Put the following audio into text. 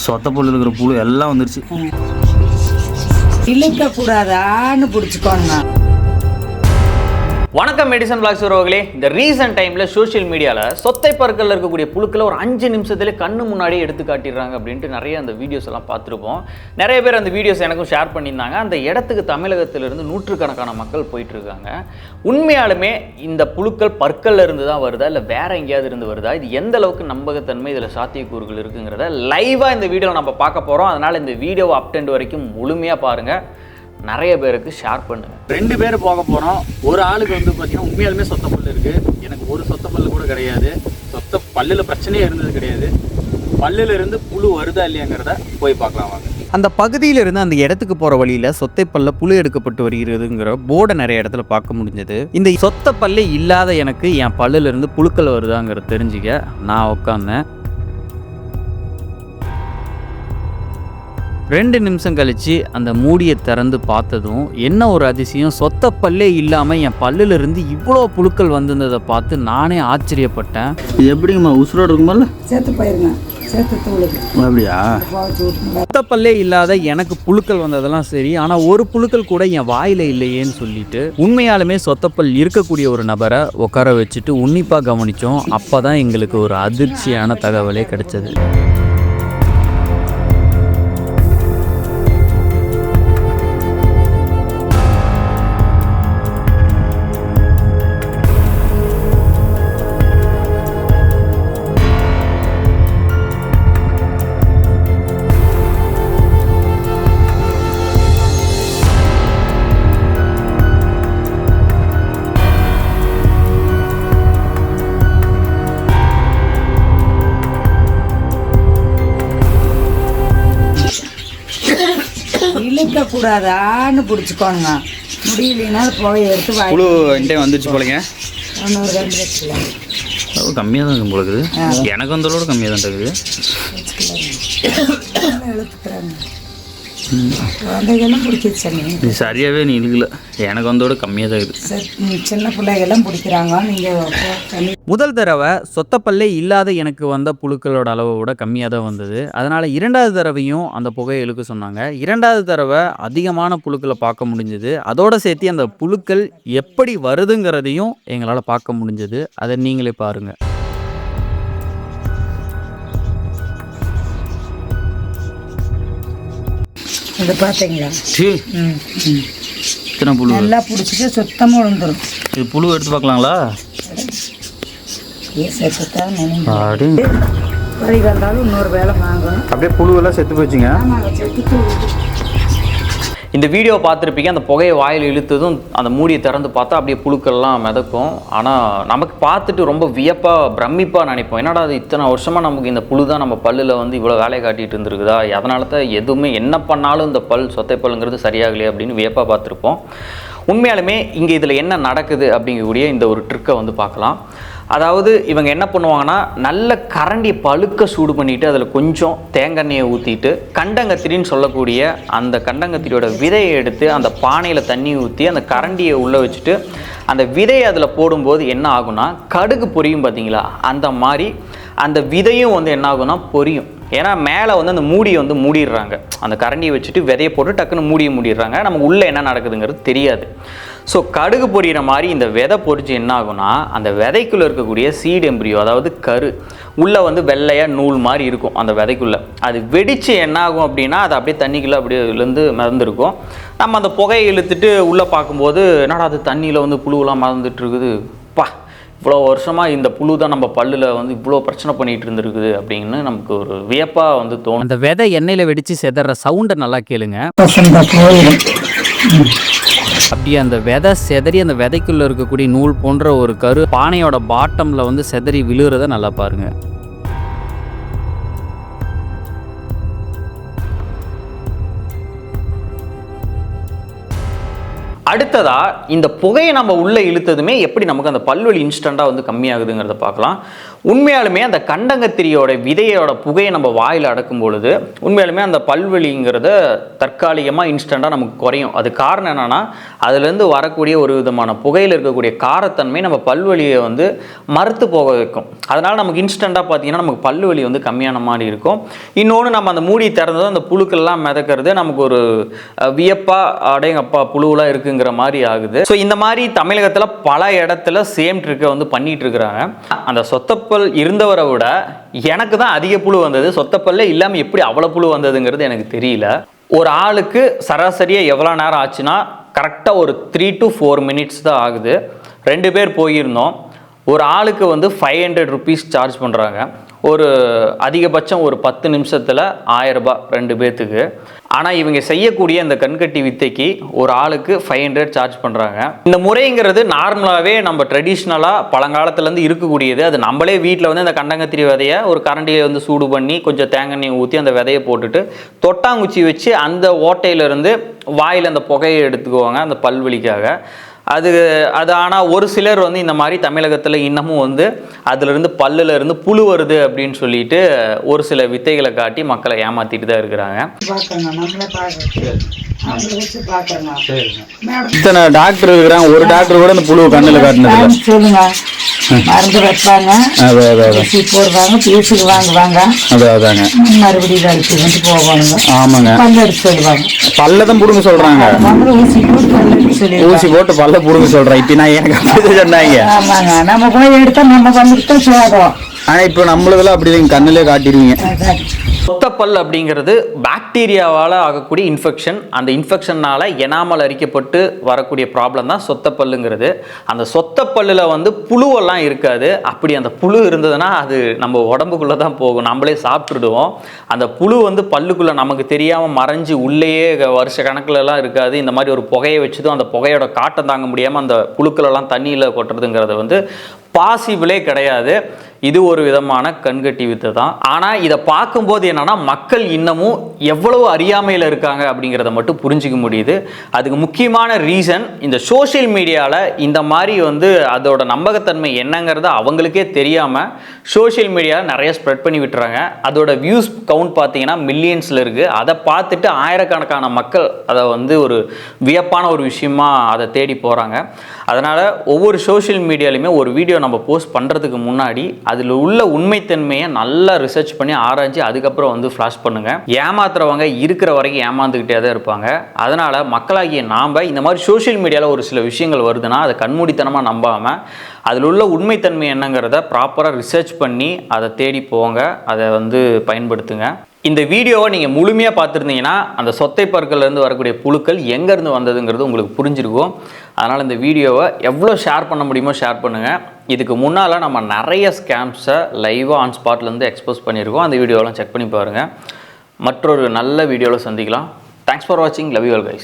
சொத்த புல் இருக்கிற புழு எல்லாம் வந்துருச்சு. இழுக்கக்கூடாதான்னு பிடிச்சிக்கோங்க. வணக்கம் மெடிசன் பிளாக்ஸ் உறவுகளே. இந்த ரீசன்ட் டைமில் சோஷியல் மீடியாவில் சொத்தை பற்களில் இருக்கக்கூடிய புழுக்களை ஒரு 5 நிமிஷத்துல கண்ணு முன்னாடியே எடுத்து காட்டிடுறாங்க அப்படின்ட்டு நிறைய அந்த வீடியோஸ் எல்லாம் பார்த்துருப்போம். நிறைய பேர் அந்த வீடியோஸ் எனக்கும் ஷேர் பண்ணியிருந்தாங்க. அந்த இடத்துக்கு தமிழகத்திலிருந்து நூற்றுக்கணக்கான மக்கள் போயிட்டு இருக்காங்க. உண்மையாலுமே இந்த புழுக்கள் பற்கள்ல இருந்து தான் வருதா இல்லை வேற எங்கேயாவது இருந்து வருதா, இது எந்த அளவுக்கு நம்பகத்தன்மை இதில் சாத்தியக்கூறுகள் இருக்குங்கிறத லைவாக இந்த வீடியோவில் நம்ம பார்க்க போகிறோம். அதனால் இந்த வீடியோவை அப் டு வரைக்கும் முழுமையாக பாருங்கள், நிறைய பேருக்கு ஷேர் பண்ணுங்க. 2 பேர் போக போகிறோம். ஒரு ஆளுக்கு வந்து பார்த்தீங்கன்னா உண்மையாலுமே சொத்த பல்லு இருக்குது. எனக்கு ஒரு சொத்த பல்லு கூட கிடையாது. சொத்த பல்லில் பிரச்சனையே இருந்தது கிடையாது. பல்லில் இருந்து புழு வருதா இல்லையாங்கிறத போய் பார்க்கலாம் வாங்க. அந்த பகுதியிலிருந்து அந்த இடத்துக்கு போகிற வழியில் சொத்தைப்பல்ல புழு எடுக்கப்பட்டு வருகிறதுங்கிற போர்டை நிறைய இடத்துல பார்க்க முடிஞ்சது. இந்த சொத்த பல்லே இல்லாத எனக்கு என் பல்லுல இருந்து புழுக்கள் வருதாங்கிறத தெரிஞ்சுக்க நான் உட்காந்தேன். 2 நிமிஷம் கழித்து அந்த மூடியை திறந்து பார்த்ததும் என்ன ஒரு அதிசயம், சொத்த பல்லே இல்லாமல் என் பல்லுல இருந்து இவ்வளோ புழுக்கள் வந்திருந்ததை பார்த்து நானே ஆச்சரியப்பட்டேன். இது எப்படிங்கம்மா உசுரோடு இருக்கும்போது சேர்த்து போயிருங்க, சேர்த்து தூளுக்கு அப்படியா? சொத்த பல்லே இல்லாத எனக்கு புழுக்கள் வந்ததெல்லாம் சரி, ஆனால் ஒரு புழுக்கள் கூட என் வாயில் இல்லையேன்னு சொல்லிட்டு உண்மையாலுமே சொத்தப்பல் இருக்கக்கூடிய ஒரு நபரை உட்கார வச்சுட்டு உன்னிப்பாக கவனித்தோம். அப்போ தான் எங்களுக்கு ஒரு அதிர்ச்சியான தகவலே கிடைச்சது. இழுக்கக்கூடாதான்னு பிடிச்சிக்கோங்க. முடியலைன்னா போய் எடுத்து புழு என்கிட்ட வந்துருச்சு போலங்க. இன்னொரு 2 வச்சுக்கலாம். கம்மியாக தான் இருக்கும் போலக்குது. எனக்கு வந்ததோட கம்மியாக தான் இருக்குது. எழுத்துக்கிறாங்க குழந்தைகளும் பிடிக்கிச்சு. இது சரியாகவே நீ இழுக்கல. எனக்கு வந்தோட கம்மியாக தான் இருக்குது. சின்ன பிள்ளைகளும் பிடிக்கிறாங்க. நீங்கள் முதல் தடவை சொத்தப்பல்லே இல்லாத எனக்கு வந்த புழுக்களோட அளவை விட கம்மியாக தான் வந்தது. அதனால் 2வது தடவையும் அந்த புகையை இழுக்க சொன்னாங்க. 2வது தடவை அதிகமான புழுக்களை பார்க்க முடிஞ்சது. அதோடு சேர்த்து அந்த புழுக்கள் எப்படி வருதுங்கிறதையும் எங்களால் பார்க்க முடிஞ்சது. அதை நீங்களே பாருங்கள். இது பார்த்தீங்களா? இத்தனை புழு நல்லா பிடிச்சிட்டு சுத்தமாக விழுந்துடும். இது புழு எடுத்து பார்க்கலாங்களா? வழி வந்தாலும் இன்னொரு வேலை வாங்கணும். அப்படியே புழுவெல்லாம் செத்து போச்சுங்க. இந்த வீடியோ பார்த்துருப்பீங்க. அந்த புகையை வாயில் இழுத்ததும் அந்த மூடியை திறந்து பார்த்தா அப்படியே புழுக்கள்லாம் மிதக்கும். ஆனால் நமக்கு பார்த்துட்டு ரொம்ப வியப்பாக பிரமிப்பாக நினைப்போம். என்னடா அது இத்தனை வருஷமாக நமக்கு இந்த புழு தான் நம்ம பல்லில் வந்து இவ்வளோ வேலையை காட்டிகிட்டு இருந்துருக்குதா, அதனால தான் எதுவுமே என்ன பண்ணாலும் இந்த சொத்தை பல்லுங்கிறது சரியாகலையே அப்படின்னு வியப்பாக பார்த்துருப்போம். உண்மையாலுமே இங்கே இதில் என்ன நடக்குது அப்படிங்கக்கூடிய இந்த ஒரு ட்ரிக்கை வந்து பார்க்கலாம். அதாவது இவங்க என்ன பண்ணுவாங்கன்னா, நல்ல கரண்டியை பழுக்க சூடு பண்ணிவிட்டு அதில் கொஞ்சம் தேங்காய் ஊற்றிட்டு கண்டங்கத்திரின்னு சொல்லக்கூடிய அந்த கண்டங்கத்திரியோட விதையை எடுத்து அந்த பானையில் தண்ணி ஊற்றி அந்த கரண்டியை உள்ளே வச்சுட்டு அந்த விதையை அதில் போடும்போது என்ன ஆகுனா, கடுகு பொரியும் பார்த்தீங்களா, அந்த மாதிரி அந்த விதையும் வந்து என்ன ஆகுனா பொரியும். ஏன்னா மேலே வந்து அந்த மூடியை வந்து மூடிடுறாங்க. அந்த கரண்டியை வச்சுட்டு விதையை போட்டு டக்குன்னு மூடிடுறாங்க. நமக்கு உள்ளே என்ன நடக்குதுங்கிறது தெரியாது. ஸோ கடுகு பொரியிற மாதிரி இந்த விதை பொரிச்சு என்ன ஆகுனா, அந்த விதைக்குள்ளே இருக்கக்கூடிய சீட் எம்பிரியோ, அதாவது கரு உள்ளே வந்து வெள்ளையாக நூல் மாதிரி இருக்கும். அந்த விதைக்குள்ளே அது வெடித்து என்ன ஆகும் அப்படின்னா, அது அப்படியே தண்ணிக்குள்ளே அப்படியே இருந்து மிதந்துருக்கும். நம்ம அந்த புகையை இழுத்துட்டு உள்ளே பார்க்கும்போது என்னடா அது தண்ணியில் வந்து புழுவெல்லாம் மிதந்துட்டு இருக்குது, பா இவ்வளோ வருஷமாக இந்த புழு தான் நம்ம பல்லில் வந்து இவ்வளோ பிரச்சனை பண்ணிகிட்டு இருந்துருக்குது அப்படின்னு நமக்கு ஒரு வியப்பாக வந்து தோணும். அந்த விதை எண்ணெயில் வெடித்து செதற சவுண்டை நல்லா கேளுங்க. அப்படியே அந்த விதை செதறி அந்த விதைக்குள்ளே இருக்கக்கூடிய நூல் போன்ற ஒரு கரு பானையோட பாட்டமில் வந்து செதறி விழுகிறத நல்லா பாருங்கள். அடுத்ததா இந்த புகையை நம்ம உள்ளே இழுத்ததுமே எப்படி நமக்கு அந்த பல்வலி இன்ஸ்டண்ட்டாக வந்து கம்மியாகுதுங்கிறத பார்க்கலாம். உண்மையாலுமே அந்த கண்டங்கத்திரியோட விதையோட புகையை நம்ம வாயில் அடக்கும் பொழுது உண்மையாலுமே அந்த பல்வலிங்கிறத தற்காலிகமாக இன்ஸ்டண்ட்டாக நமக்கு குறையும். அது காரணம் என்னென்னா அதுலேருந்து வரக்கூடிய ஒரு விதமான புகையில் இருக்கக்கூடிய காரத்தன்மை நம்ம பல்வலியை வந்து மறுத்து போக வைக்கும். அதனால் நமக்கு இன்ஸ்டண்ட்டாக பார்த்தீங்கன்னா நமக்கு பல்வலி வந்து கம்மியான மாதிரி இருக்கும். இன்னொன்று நம்ம அந்த மூடி திறந்ததும் அந்த புழுக்கெல்லாம் மிதக்கிறது நமக்கு ஒரு வியப்பா அடேங்கப்பா புழுவெலாம் இருக்குங்கிற மாதிரி ஆகுது. ஸோ இந்த மாதிரி தமிழகத்தில் பல இடத்துல சேம் ட்ரிக்கை வந்து பண்ணிட்டு இருக்கிறாங்க. அந்த சொத்தப்பல் இருந்தவரை விட எனக்கு தான் அதிக புழு வந்தது. சொத்தப்பல்ல இல்லாமல் எப்படி அவ்வளோ புழு வந்ததுங்கிறது எனக்கு தெரியல. ஒரு ஆளுக்கு சராசரியாக எவ்வளோ நேரம் ஆச்சுன்னா கரெக்டாக ஒரு 3 to 4 minutes தான் ஆகுது. 2 பேர் போயிருந்தோம். ஒரு ஆளுக்கு வந்து 500 rupees சார்ஜ் பண்ணுறாங்க. ஒரு அதிகபட்சம் ஒரு 10 நிமிஷத்தில் 1000 ரூபாய் 2 பேர்த்துக்கு. ஆனால் இவங்க செய்யக்கூடிய இந்த கண்கட்டி வித்தைக்கு ஒரு ஆளுக்கு 500 சார்ஜ் பண்ணுறாங்க. இந்த முறைங்கிறது நார்மலாகவே நம்ம ட்ரெடிஷ்னலாக பழங்காலத்துலேருந்து இருக்கக்கூடியது. அது நம்மளே வீட்டில் வந்து இந்த கண்டங்கத்திரி விதையை ஒரு கரண்டியை வந்து சூடு பண்ணி கொஞ்சம் தேங்காய் எண்ணெய் ஊற்றி அந்த விதையை போட்டுட்டு தொட்டாங்குச்சி வச்சு அந்த ஓட்டையிலேருந்து வாயில் அந்த புகையை எடுத்துக்குவாங்க அந்த பல்வலிக்காக. அது ஆனால் ஒரு சிலர் வந்து இந்த மாதிரி தமிழகத்தில் இன்னமும் வந்து அதிலிருந்து பல்லுலேருந்து புழு வருது அப்படின்னு சொல்லிட்டு ஒரு சில வித்தைகளை காட்டி மக்களை ஏமாற்றிட்டு தான் இருக்கிறாங்க. இத்தனை டாக்டர் இருக்கிறாங்க, ஒரு டாக்டர் கூட இந்த புழு கண்ணில் காட்டினது சொல்லுங்க. மருந்து வைப்பாங்க, போடுவாங்க, பீஸுக்கு வாங்குவாங்க, மறுபடியும் அடிச்சு வந்து போவாங்க. ஆமாங்க, பல்லு அடிச்சு சொல்லுவாங்க. பல்லதான் புடுங்க சொல்றாங்க. ஊசி போட்டு பல்லு அடிச்சு சொல்லி ஊசி போட்டு பல்ல புடுங்க சொல்றேன். இப்ப நான் எனக்கு அப்படி சொன்னாங்க. ஆமாங்க, நம்ம போய் எடுத்தா நம்ம வந்துட்டு தான் சேதம். ஆனா இப்ப நம்மளதெல்லாம் அப்படி கண்ணிலே காட்டிடுவீங்க. சொத்தப்பல் அப்படிங்கிறது பாக்டீரியாவால் ஆகக்கூடிய இன்ஃபெக்ஷன். அந்த இன்ஃபெக்ஷனால் எனாமல் அரிக்கப்பட்டு வரக்கூடிய ப்ராப்ளம் தான் சொத்தப்பல்லுங்கிறது. அந்த சொத்தப்பல்லில் வந்து புழுவெல்லாம் இருக்காது. அப்படி அந்த புழு இருந்ததுன்னா அது நம்ம உடம்புக்குள்ளே தான் போகும், நம்மளே சாப்பிட்டுடுவோம். அந்த புழு வந்து பல்லுக்குள்ளே நமக்கு தெரியாமல் மறைஞ்சு உள்ளேயே வருஷ கணக்கிலலாம் இருக்காது. இந்த மாதிரி ஒரு புகையை வச்சதும் அந்த புகையோட காட்டம் தாங்க முடியாமல் அந்த புழுக்களெல்லாம் தண்ணியில் கொட்டுறதுங்கிறது வந்து பாசிபிளே கிடையாது. இது ஒரு விதமான கண்கட்டி வித்தை தான். ஆனால் இதை பார்க்கும்போது என்னன்னா மக்கள் இன்னமும் எவ்வளவு அறியாமையில் இருக்காங்க அப்படிங்கிறத மட்டும் புரிஞ்சிக்க முடியுது. அதுக்கு முக்கியமான ரீசன் இந்த சோஷியல் மீடியாவில் இந்த மாதிரி வந்து அதோட நம்பகத்தன்மை என்னங்கிறத அவங்களுக்கே தெரியாமல் சோஷியல் மீடியாவில் நிறைய ஸ்ப்ரெட் பண்ணி விட்டுறாங்க. அதோட வியூஸ் கவுண்ட் பார்த்தீங்கன்னா மில்லியன்ஸில் இருக்குது. அதை பார்த்துட்டு ஆயிரக்கணக்கான மக்கள் அதை வந்து ஒரு வியப்பான ஒரு விஷயமா அதை தேடி போகிறாங்க. அதனால் ஒவ்வொரு சோஷியல் மீடியாலையுமே ஒரு வீடியோ நம்ம போஸ்ட் பண்ணுறதுக்கு முன்னாடி அதில் உள்ள உண்மைத்தன்மையை நல்லா ரிசர்ச் பண்ணி ஆராய்ச்சி அதுக்கப்புறம் வந்து ஃப்ளாஷ் பண்ணுங்கள். ஏமாத்துறவங்க இருக்கிற வரைக்கும் ஏமாந்துக்கிட்டே தான் இருப்பாங்க. அதனால் மக்களாகிய நாம் இந்த மாதிரி சோஷியல் மீடியாவில் ஒரு சில விஷயங்கள் வருதுன்னா அதை கண்மூடித்தனமாக நம்பாமல் அதில் உள்ள உண்மைத்தன்மை என்னங்கிறத ப்ராப்பராக ரிசர்ச் பண்ணி அதை தேடி போங்க, அதை வந்து பயன்படுத்துங்க. இந்த வீடியோவை நீங்கள் முழுமையாக பார்த்துருந்தீங்கன்னா அந்த சொத்தை பற்கள்லேருந்து வரக்கூடிய புழுக்கள் எங்கேருந்து வந்ததுங்கிறது உங்களுக்கு புரிஞ்சிருக்கும். அதனால் இந்த வீடியோவை எவ்வளோ ஷேர் பண்ண முடியுமோ ஷேர் பண்ணுங்கள். இதுக்கு முன்னால் நம்ம நிறைய ஸ்கேம்ஸை லைவாக ஆன் ஸ்பாட்லேருந்து எக்ஸ்போஸ் பண்ணியிருக்கோம். அந்த வீடியோவெலாம் செக் பண்ணி பாருங்கள். மற்றொரு நல்ல வீடியோவில் சந்திக்கலாம். தேங்க்ஸ் ஃபார் வாட்சிங். Love you all guys.